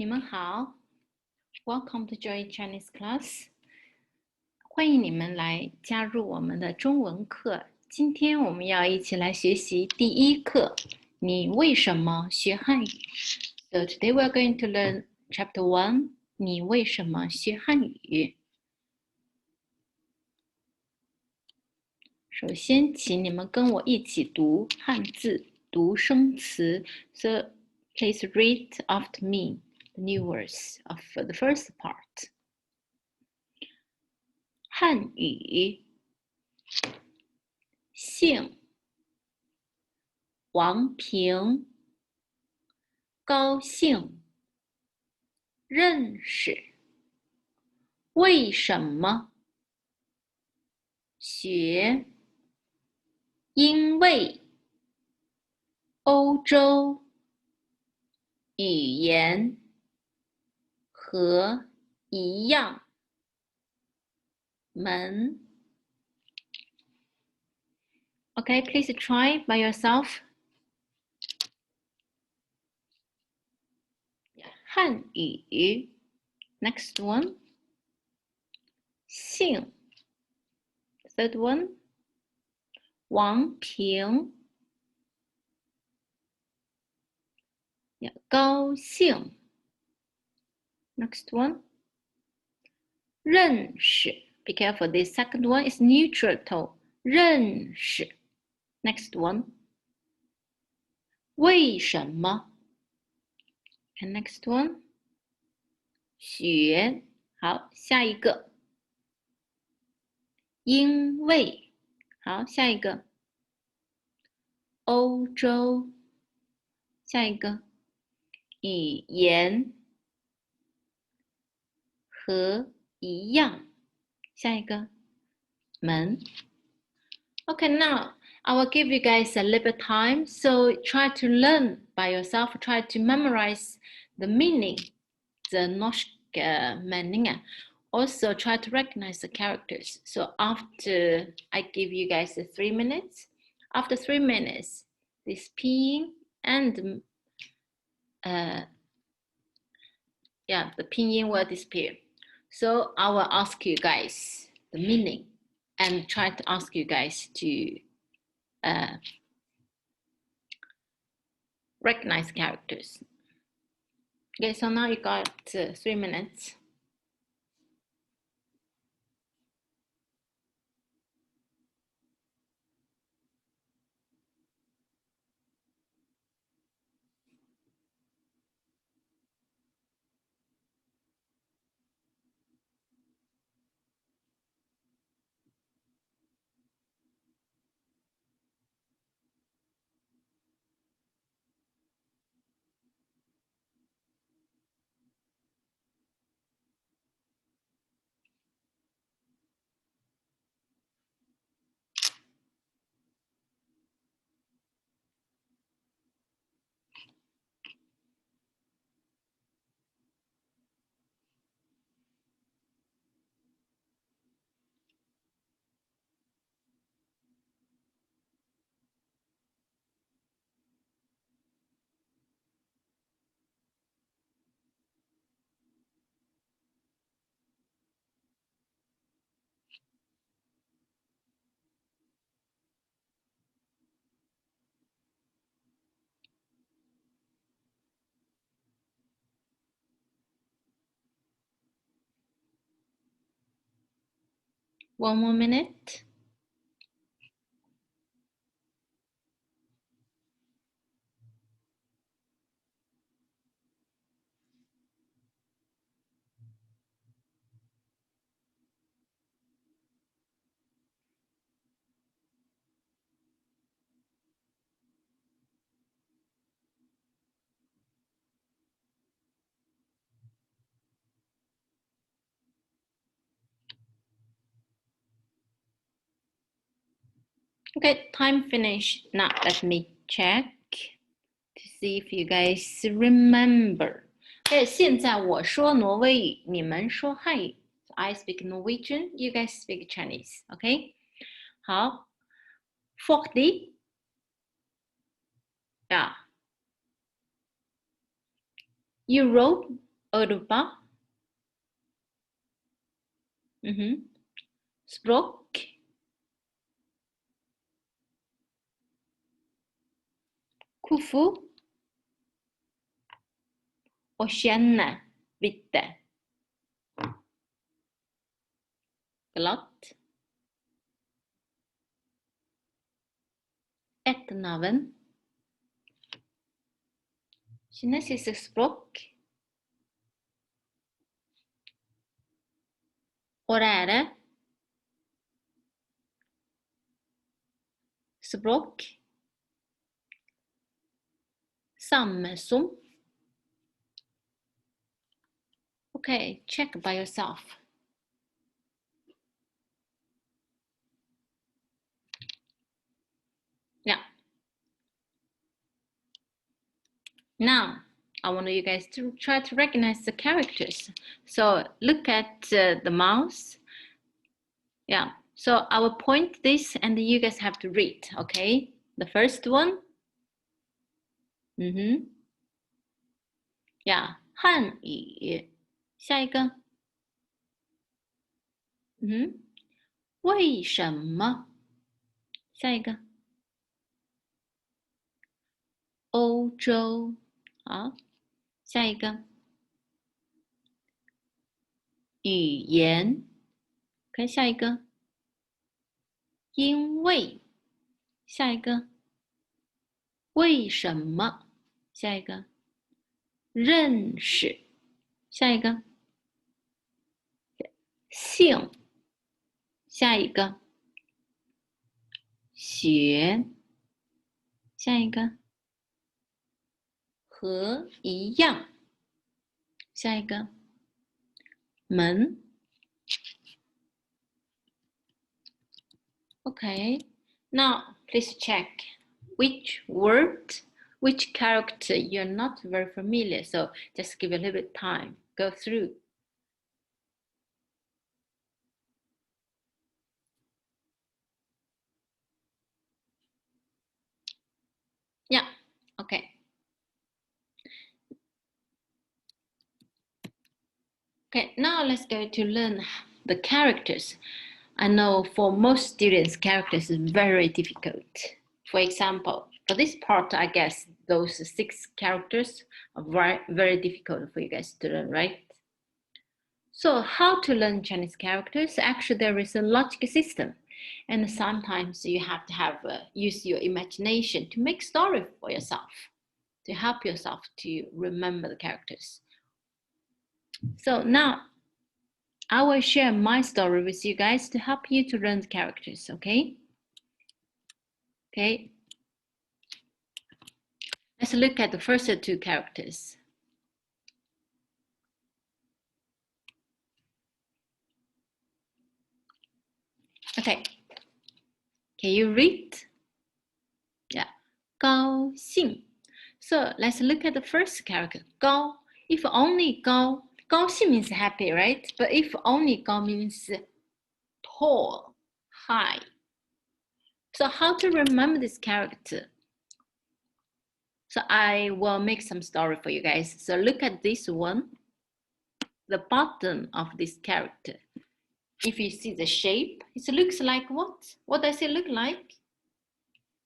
你们好 ，Welcome to Joy Chinese Class， 欢迎你们来加入我们的中文课。今天我们要一起来学习第一课，你为什么学汉语 ？So today we are going to learn Chapter 1， 你为什么学汉语？首先，请你们跟我一起读汉字，读生词。So please read after me the new words of the first part. 汉语，姓王平，高兴，认识，为什么？学，因为，欧洲，语言，和一样，门。Okay, please try by yourself. 汉语 Next one. 姓 Third one. 王平高兴 Next one. 认识 Be careful, this second one is neutral tone. 认识 Next one. 为什么 And next one. 学好，下一个。因为好，下一个。欧洲，下一个。语言和一样，下一个。门。Okay, now I will give you guys a little bit time, so try to learn by yourself, try to memorize the meaning, the meaning. Also try to recognize the characters. So after I give you guys the 3 minutes, after 3 minutes, this pinyin and the pinyin will disappear. So I will ask you guys the meaning and try to ask you guys to recognize characters. Okay, so now you got 3 minutes. One more minute. Okay, time finished. Now let me check to see if you guys remember. Okay, 现在我说挪威语，你们说汉语。So I speak Norwegian, you guys speak Chinese. Okay? 好 40. Yeah. Europe Europa. Språk. Hvorfor? Å kjenne, vite. Glatt. Etternavn. Kinesisk språk. Å røre. Språk. Samme som. Okay, check by yourself. Yeah. Now, I want you guys to try to recognize the characters. So look at the mouse. Yeah. So I will point this and you guys have to read, okay? The first one. Yeah. 汉语。下一个。为什么？下一个。欧洲。好。下一个。语言。看下一个。因为。下一个。为什么？下一个。认识。下一个。姓。下一个。学。下一个。和一样。下一个。门。Okay, now please check which word, which character you're not very familiar. So just give a little bit time, go through. Yeah, okay. Okay, now let's go to learn the characters. I know for most students, characters is very difficult. For example, for this part, I guess those 6 characters are very, very difficult for you guys to learn, right? So how to learn Chinese characters? Actually, there is a logic system. And sometimes you have to use your imagination to make story for yourself, to help yourself to remember the characters. So now, I will share my story with you guys to help you to learn the characters, okay? Okay. Let's look at the first 2 characters. Okay. Can you read? Yeah. 高兴. So let's look at the first character. 高. If only 高. 高兴 means happy, right? But if only 高 means tall, high. So how to remember this character? So I will make some story for you guys. So look at this one. The bottom of this character. If you see the shape, it looks like what? What does it look like?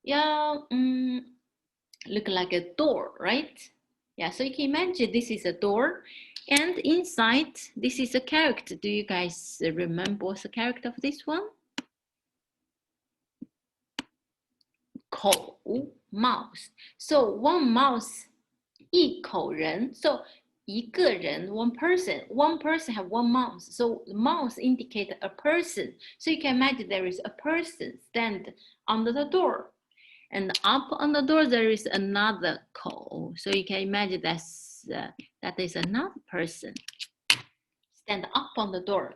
Yeah, look like a door, right? Yeah, so you can imagine this is a door, and inside this is a character. Do you guys remember what's the character of this one? 口 mouse. So one mouse 一口人. So 一个人 one person have one mouse. So the mouse indicate a person. So you can imagine there is a person stand under the door. And up on the door there is another 口. So you can imagine that is another person stand up on the door.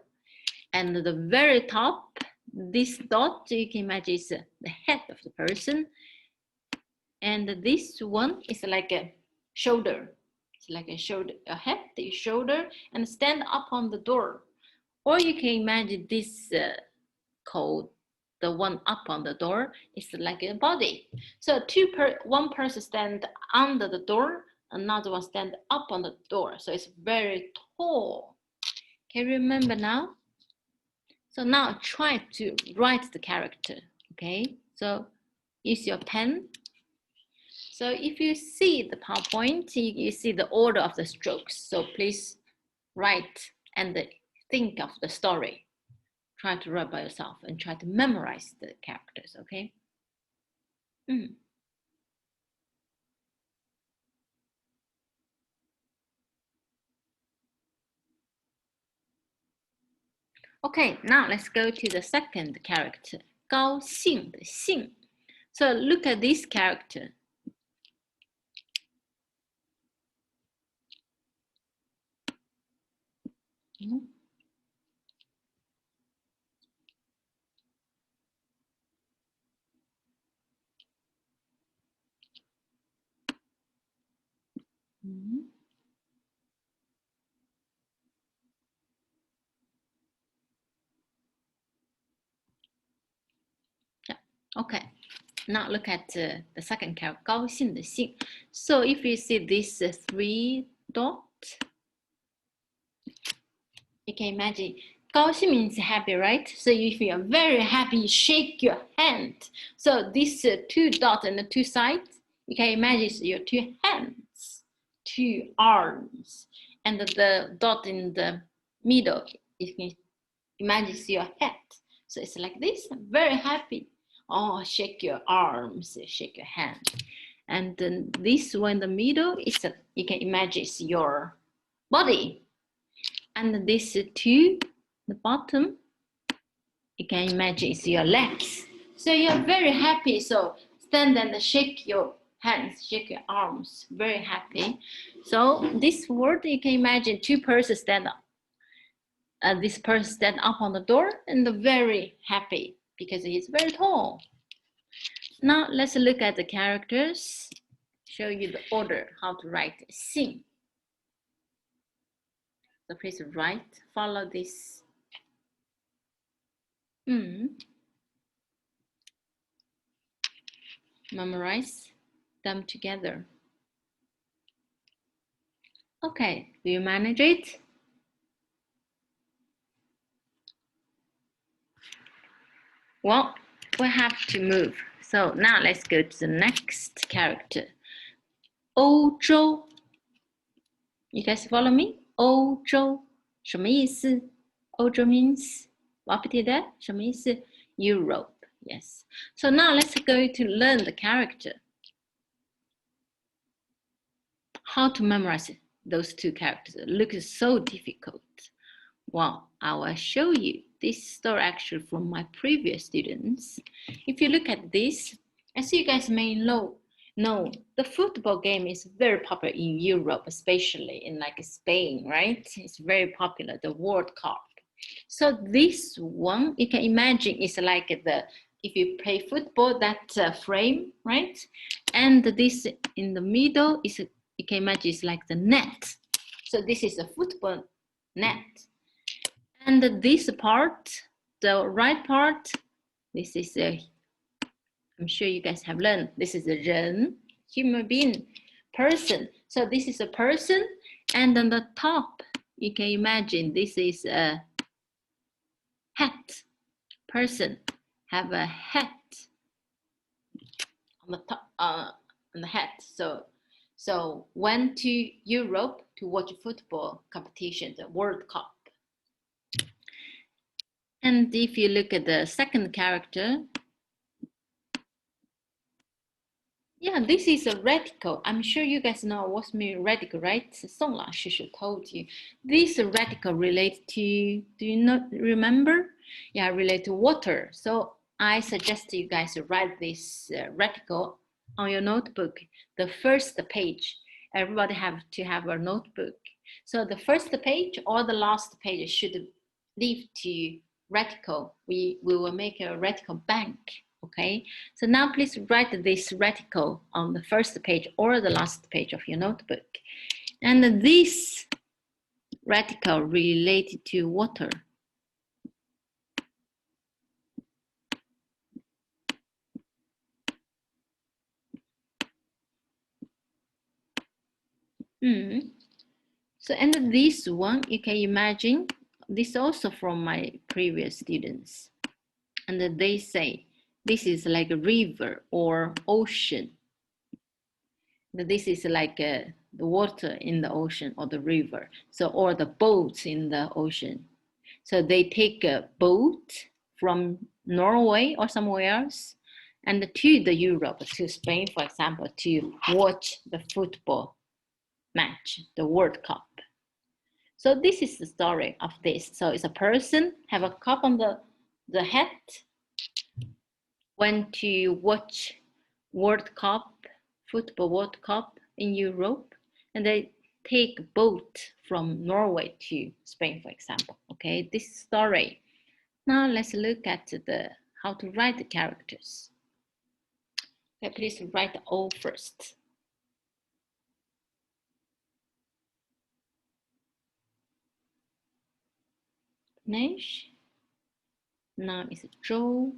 And the very top, this dot, you can imagine is the head of the person. And this one is like a shoulder. It's like a shoulder, a head, a shoulder, and stand up on the door. Or you can imagine this code, the one up on the door, is like a body. So one person stand under the door, Another one stand up on the door. So it's very tall. Can you remember now? So now try to write the character. Okay, so use your pen. So if you see the PowerPoint, you see the order of the strokes. So please write and think of the story. Try to write by yourself and try to memorize the characters, okay? Okay, now let's go to the second character, 高兴的兴. So look at this character. Yeah. Okay, now look at the second character, 高兴的兴. So if you see these three dots, you can imagine 高兴 means happy, right? So if you are very happy, shake your hand. So these two dots on the two sides, you can imagine your two hands, two arms, and the dot in the middle, you can imagine your head. So it's like this, very happy. Oh, shake your arms, shake your hand. And then this one in the middle is, you can imagine your body. And this two, the bottom, you can imagine it's your legs. So you're very happy. So stand and shake your hands, shake your arms, very happy. So this word, you can imagine two persons stand up. This person stand up on the door and very happy because he's very tall. Now let's look at the characters. Show you the order, how to write sing. So please write, follow this. Memorize them together. Okay, do you manage it? Well, we have to move. So now let's go to the next character. 欧洲. You guys follow me? 欧洲什么意思？欧洲 means what did that? 什么意思？ Europe. Yes. So now let's go to learn the character. How to memorize those two characters. It looks so difficult. Well, I will show you this story actually from my previous students. If you look at this, as you guys may know, the football game is very popular in Europe, especially in like Spain, right? It's very popular, the World Cup. So this one, you can imagine is like if you play football, that frame, right? And this in the middle is, you can imagine it's like the net. So this is a football net. And this part, the right part, this is I'm sure you guys have learned, this is a 人, human being, person. So this is a person, and on the top, you can imagine this is a hat. Person have a hat on the top, on the hat. So went to Europe to watch football competition, the World Cup. And if you look at the second character, yeah, this is a radical. I'm sure you guys know what's mean radical, right? Song Lao Shi told you. This radical relate to, do you not remember? Yeah, relate to water. So I suggest you guys to write this radical on your notebook, the first page. Everybody have to have a notebook. So the first page or the last page should leave to radical. We will make a radical bank. Okay, so now please write this radical on the first page or the last page of your notebook. And this radical related to water. So, and this one, you can imagine, this also from my previous students. And they say, this is like a river or ocean. This is like the water in the ocean or the river. So, or the boats in the ocean. So they take a boat from Norway or somewhere else and to the Europe, to Spain, for example, to watch the football match, the World Cup. So this is the story of this. So it's a person have a cup on the head, went to watch World Cup, football World Cup in Europe, and they take a boat from Norway to Spain, for example. Okay, this story. Now let's look at the how to write the characters. Okay, please write the O first. Finish. Now it's Joe.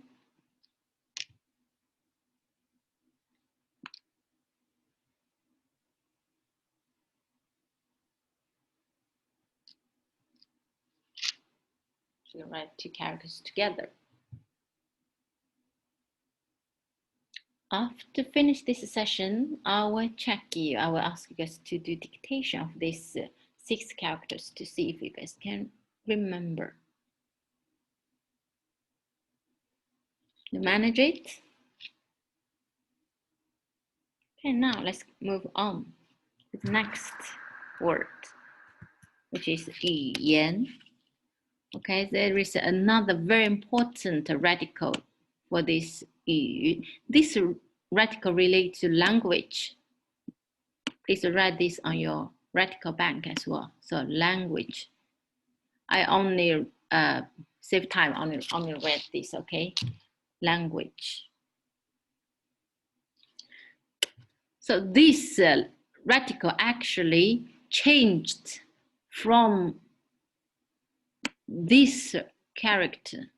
So you write two characters together. After finish this session, I will check you. I will ask you guys to do dictation of these 6 characters to see if you guys can remember. You manage it. Okay, now let's move on to the next word, which is 语言. Okay, there is another very important radical for this 语. This radical relates to language. Please write this on your radical bank as well. So language. I only save time, only read this, okay? Language. So this radical actually changed from this character.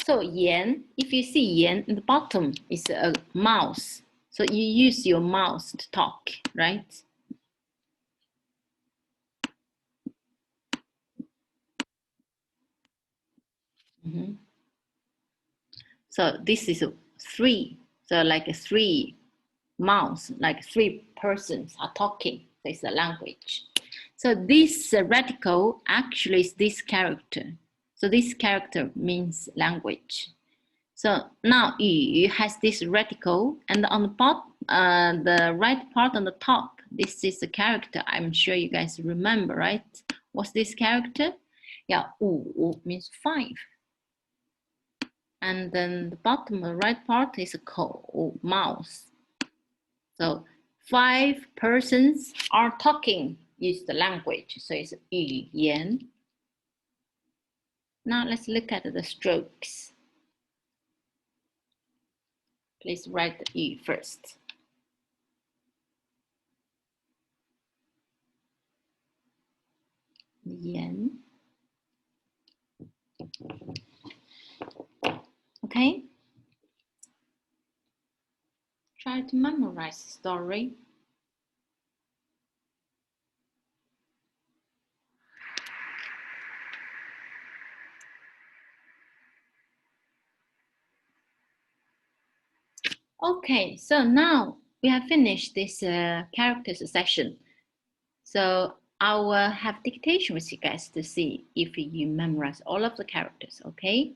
So 言, if you see 言, in the bottom is a mouse. So you use your mouse to talk, right? So this is 3. So like 3 mouse, like 3 persons are talking. So it's a language. So this radical actually is this character. So this character means language. So now 语 has this radical, and on the bottom, the right part on the top, this is the character. I'm sure you guys remember, right? What's this character? Yeah, 5 means 5. And then the bottom, the right part is a口, mouse. So 5 persons are talking, use the language. So it's 语言. Now let's look at the strokes. Please write the 语 first. 言. Okay. Try to memorize the story. Okay, so now we have finished this characters session. So I will have dictation with you guys to see if you memorize all of the characters, okay?